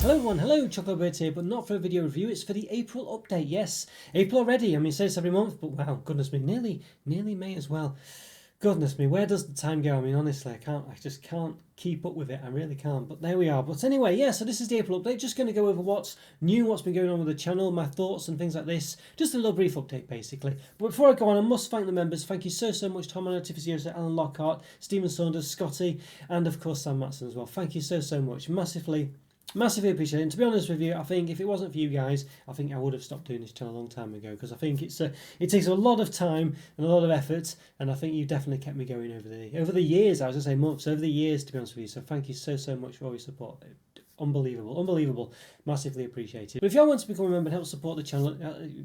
Hello everyone, hello, Chocolo here, but not for a video review, it's for the April update. Yes, April already. I mean, I say this every month, but wow, goodness me, nearly May as well. Goodness me, where does the time go? I mean, honestly, I just can't keep up with it. I really can't, but there we are. But anyway, yeah, so this is the April update. Just going to go over what's new, what's been going on with the channel, my thoughts and things like this. Just a little brief update, basically. But before I go on, I must thank the members. Thank you so much, Tom Tiffany, Alan Lockhart, Stephen Saunders, Scotty, and of course Sam Matson as well. Thank you so much. Massively appreciate it. And to be honest with you, I think if it wasn't for you guys, I think I would have stopped doing this channel a long time ago, because I think it takes a lot of time and a lot of effort, and I think you've definitely kept me going over the years. I was going to say months, over the years, to be honest with you. So thank you so much for all your support. Unbelievable, massively appreciated. But if you want to become a member and help support the channel,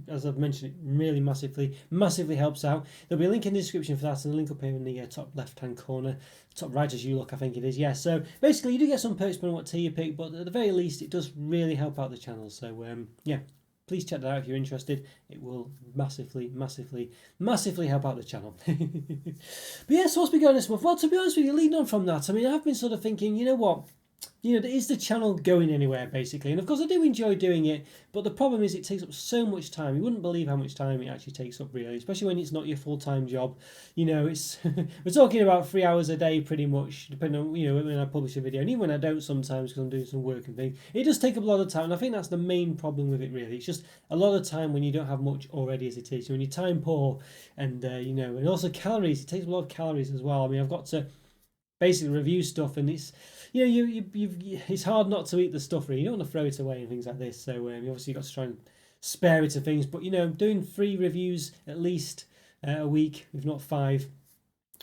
as I've mentioned, it really massively helps out. There'll be a link in the description for that, and a link up here in the top left hand corner, top right as you look, I think it is. Yeah, so basically you do get some perks depending on what tier you pick, but at the very least it does really help out the channel. So yeah, please check that out if you're interested. It will massively help out the channel. But yeah, so what's been going on this month? Well, to be honest with you, leading on from that, I mean, I've been sort of thinking, you know what? Is the channel going anywhere, basically? And of course I do enjoy doing it, but the problem is it takes up so much time. You wouldn't believe how much time it actually takes up, really, especially when it's not your full-time job. It's we're talking about 3 hours a day pretty much, depending on when I publish a video, and even when I don't sometimes, because I'm doing some work and things. It does take up a lot of time, and I think that's the main problem with it, really. It's just a lot of time when you don't have much already as it is. When you're time poor, and and also calories. It takes a lot of calories as well. I mean, I've got to basically review stuff, and it's it's hard not to eat the stuff, really. You don't want to throw it away and things like this, so you obviously got to try and spare it to things. But doing 3 reviews at least a week, if not 5,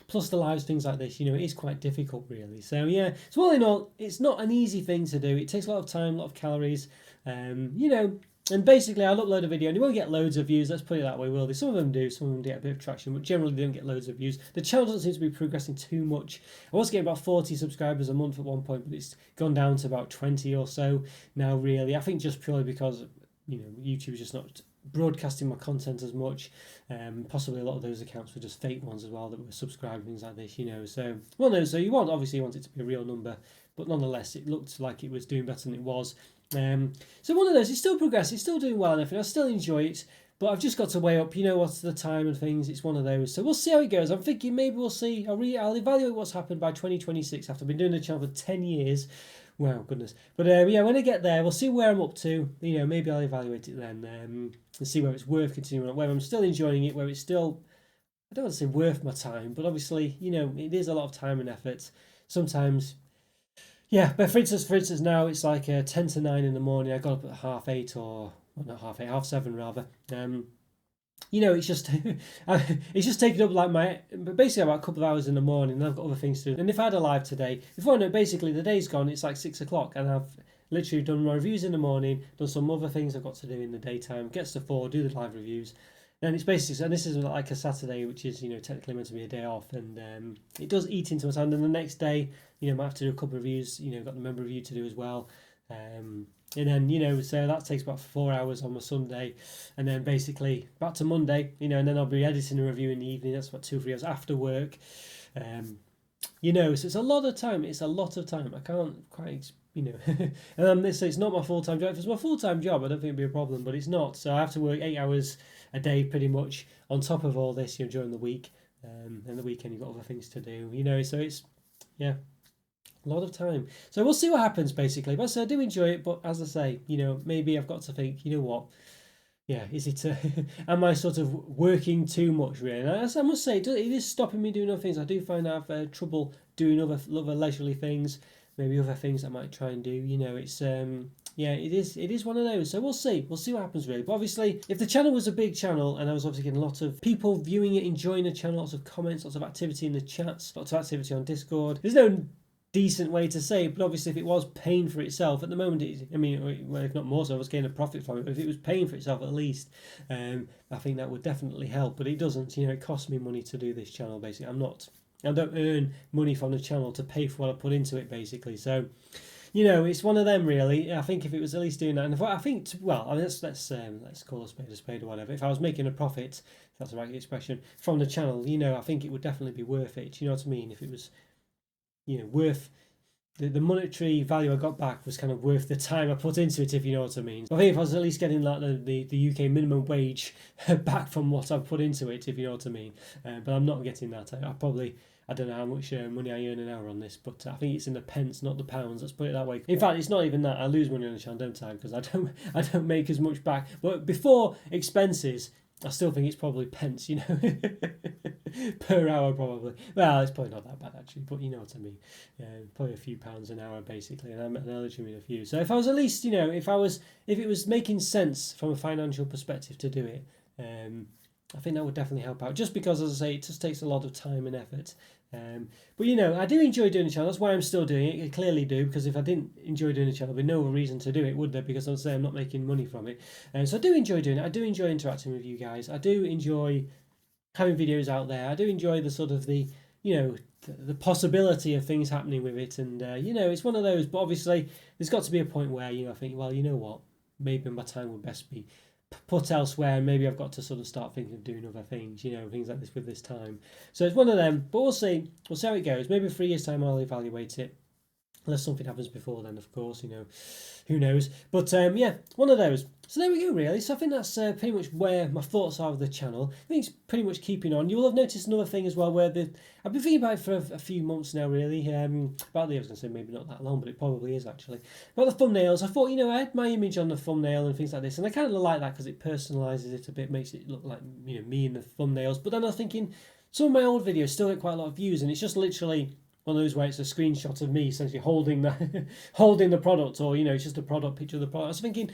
plus the lives, things like this, it is quite difficult, really. So yeah, so all in all, it's not an easy thing to do. It takes a lot of time, a lot of calories, and basically I'll upload a video and you won't get loads of views, let's put it that way, will they? Some of them do, some of them get a bit of traction, but generally they don't get loads of views. The channel doesn't seem to be progressing too much. I was getting about 40 subscribers a month at one point, but it's gone down to about 20 or so now, really. I think just purely because YouTube is just not broadcasting my content as much. Possibly a lot of those accounts were just fake ones as well that were subscribing, things like this, so so you obviously want it to be a real number, but nonetheless it looked like it was doing better than it was. So one of those, it's still progressing, it's still doing well and everything. I still enjoy it, but I've just got to weigh up, what's the time and things. It's one of those. So we'll see how it goes. I'm thinking maybe we'll see. I'll evaluate what's happened by 2026 after I've been doing the channel for 10 years. Wow, goodness. But yeah, when I get there, we'll see where I'm up to. Maybe I'll evaluate it then and see whether it's worth continuing, whether I'm still enjoying it, whether it's still, I don't want to say worth my time, but obviously, it is a lot of time and effort. Sometimes. Yeah, but for instance, now it's like 10 to 9 in the morning. I got up at 8:30, or well, not 8:30, 7:30 rather. It's just it's just taking up basically about a couple of hours in the morning, and I've got other things to do. And if I had a live today, before I know, basically the day's gone. It's like 6 o'clock, and I've literally done my reviews in the morning, done some other things I've got to do in the daytime, gets to 4, do the live reviews. And it's basically, and this is like a Saturday, which is technically meant to be a day off, and it does eat into my time. And the next day, I might have to do a couple of reviews. Got the member review to do as well, and then so that takes about 4 hours on my Sunday, and then basically back to Monday, and then I'll be editing a review in the evening. That's about 2 or 3 hours after work, so it's a lot of time. I can't quite. It's not my full-time job. If it's my full-time job, I don't think it'd be a problem, but it's not. So I have to work 8 hours a day pretty much on top of all this, during the week. And the weekend you've got other things to do, so it's, yeah, a lot of time. So we'll see what happens, basically. But I do enjoy it, but as I say, maybe I've got to think, what? Yeah, is it, am I sort of working too much, really? And I must say, it is stopping me doing other things. I do find I have trouble doing other leisurely things, maybe other things I might try and do. It's yeah, it is one of those. So we'll see what happens, really. But obviously, if the channel was a big channel and I was obviously getting a lot of people viewing it, enjoying the channel, lots of comments, lots of activity in the chats, lots of activity on Discord, there's no decent way to say it, but obviously if it was paying for itself at the moment, well, if not more so, I was getting a profit from it, but if it was paying for itself at least, I think that would definitely help. But it doesn't. It costs me money to do this channel, basically. I don't earn money from the channel to pay for what I put into it, basically. So it's one of them, really. I think if it was at least doing that, and if I think, let's call a spade or whatever. If I was making a profit, if that's the right expression, from the channel, I think it would definitely be worth it. You know what I mean? If it was, worth the monetary value I got back was kind of worth the time I put into it, if you know what I mean. I think if I was at least getting like the UK minimum wage back from what I've put into it, if you know what I mean. But I'm not getting that. I don't know how much money I earn an hour on this, but I think it's in the pence, not the pounds. Let's put it that way. In fact, it's not even that. I lose money on the channel, don't I? Because I don't make as much back. But before expenses, I still think it's probably pence, you know, per hour probably. Well, it's probably not that bad actually, but you know what I mean. Probably a few pounds an hour basically, and I'm eligible a few. So if I was at least, you know, if it was making sense from a financial perspective to do it, I think that would definitely help out. Just because, as I say, it just takes a lot of time and effort. But you know, I do enjoy doing the channel. That's why I'm still doing it. I clearly do, because if I didn't enjoy doing the channel, there'd be no reason to do it, would there? Because I'd say I'm not making money from it. So I do enjoy doing it. I do enjoy interacting with you guys. I do enjoy having videos out there. I do enjoy the sort of the possibility of things happening with it. And you know, it's one of those. But obviously, there's got to be a point where, you know, I think, well, you know what, maybe my time would best be put elsewhere, and maybe I've got to sort of start thinking of doing other things, you know, things like this with this time. So it's one of them, but we'll see how it goes. Maybe in 3 years' time I'll evaluate it, unless something happens before then, of course, you know, who knows. But yeah, one of those. So there we go, really. So I think that's pretty much where my thoughts are with the channel. I think it's pretty much keeping on. You will have noticed another thing as well, where I've been thinking about it for a few months now, really. I was going to say maybe not that long, but it probably is actually. About the thumbnails, I thought, you know, I had my image on the thumbnail and things like this, and I kind of like that because it personalises it a bit, makes it look like, you know, me in the thumbnails. But then I was thinking, some of my old videos still get quite a lot of views, and it's just literally one of those where it's a screenshot of me essentially holding the product, or, you know, it's just a product picture of the product. I was thinking,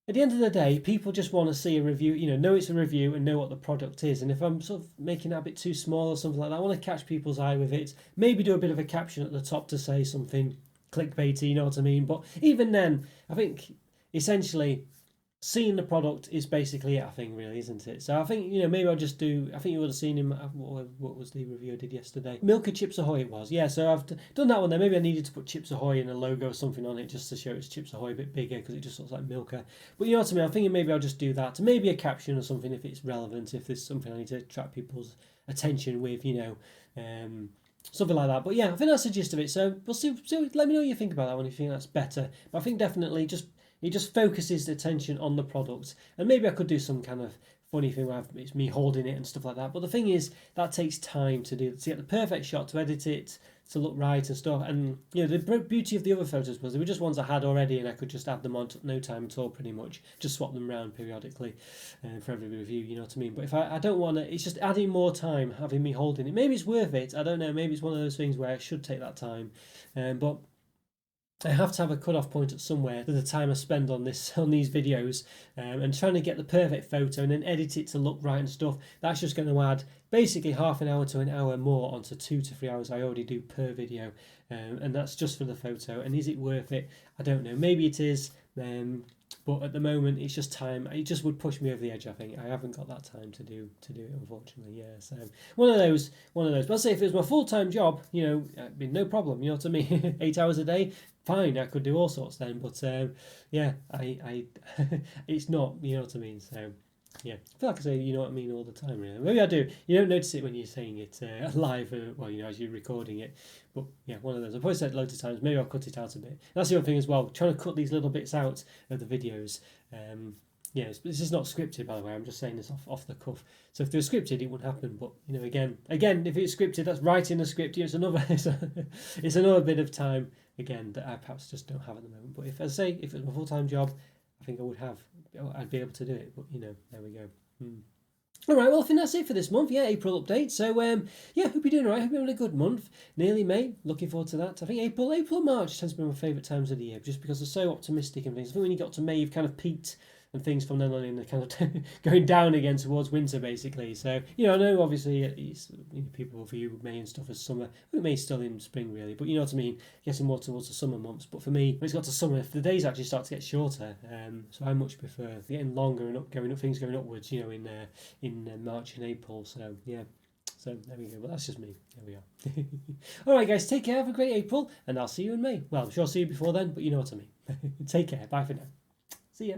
at the end of the day, people just want to see a review, you know it's a review and know what the product is. And if I'm sort of making that a bit too small or something like that, I want to catch people's eye with it. Maybe do a bit of a caption at the top to say something clickbaity, you know what I mean? But even then, I think essentially seeing the product is basically it, I think, really, isn't it? So I think, you know, maybe I'll just do, I think you would have seen him, what was the review I did yesterday? Milka Chips Ahoy it was. Yeah, so I've done that one there. Maybe I needed to put Chips Ahoy and a logo or something on it just to show it's Chips Ahoy a bit bigger, because it just looks like Milka. But you know what I mean? I'm thinking maybe I'll just do that. Maybe a caption or something if it's relevant, if there's something I need to attract people's attention with, you know, something like that. But yeah, I think that's the gist of it. So we'll see. Let me know what you think about that one, if you think that's better. But I think definitely it just focuses the attention on the product. And maybe I could do some kind of funny thing where it's me holding it and stuff like that. But the thing is, that takes time to do, to get the perfect shot, to edit it, to look right and stuff. And, you know, the beauty of the other photos was they were just ones I had already, and I could just add them on, no time at all, pretty much. Just swap them around periodically for every review, you know what I mean? But if I don't want to, it's just adding more time, having me holding it. Maybe it's worth it. I don't know. Maybe it's one of those things where I should take that time. But I have to have a cut-off point at somewhere for the time I spend on these videos, and trying to get the perfect photo and then edit it to look right and stuff. That's just going to add basically half an hour to an hour more onto 2 to 3 hours I already do per video, and that's just for the photo. And is it worth it? I don't know. Maybe it is. But at the moment, it's just time. It just would push me over the edge, I think. I haven't got that time to do it, unfortunately. Yeah, so one of those. But I'll say if it was my full-time job, you know, it'd be no problem. You know what I mean? 8 hours a day, fine. I could do all sorts then. But yeah, I it's not. You know what I mean? So yeah, I feel like I say you know what I mean all the time, really. Maybe I do. You don't notice it when you're saying it live, well, you know, as you're recording it. But yeah, one of those. I've probably said it loads of times. Maybe I'll cut it out a bit. That's the other thing as well. Trying to cut these little bits out of the videos. Yeah, this is not scripted, by the way. I'm just saying this off the cuff. So if they were scripted, it wouldn't happen. But you know, again, if it's scripted, that's writing the script. You know, it's another bit of time again that I perhaps just don't have at the moment. But if it was my full-time job, I think I'd be able to do it. But you know, there we go. All right, well, I think that's it for this month. Yeah, April update. So, yeah, hope you're doing all right. Hope you're having a good month. Nearly May. Looking forward to that. I think April and March tends to be my favourite times of the year, just because they're so optimistic and things. I think when you got to May, you've kind of peaked, and things from then on in, they're kind of going down again towards winter, basically. So, you know, I know obviously people view May and stuff as summer. I think May's still in spring, really, but you know what I mean, getting more towards the summer months. But for me, when it's got to summer, the days actually start to get shorter. So I much prefer getting longer and things going upwards, you know, in March and April. So, yeah. So there we go. Well, that's just me. There we are. All right, guys, take care. Have a great April, and I'll see you in May. Well, I'm sure I'll see you before then, but you know what I mean. Take care. Bye for now. See ya.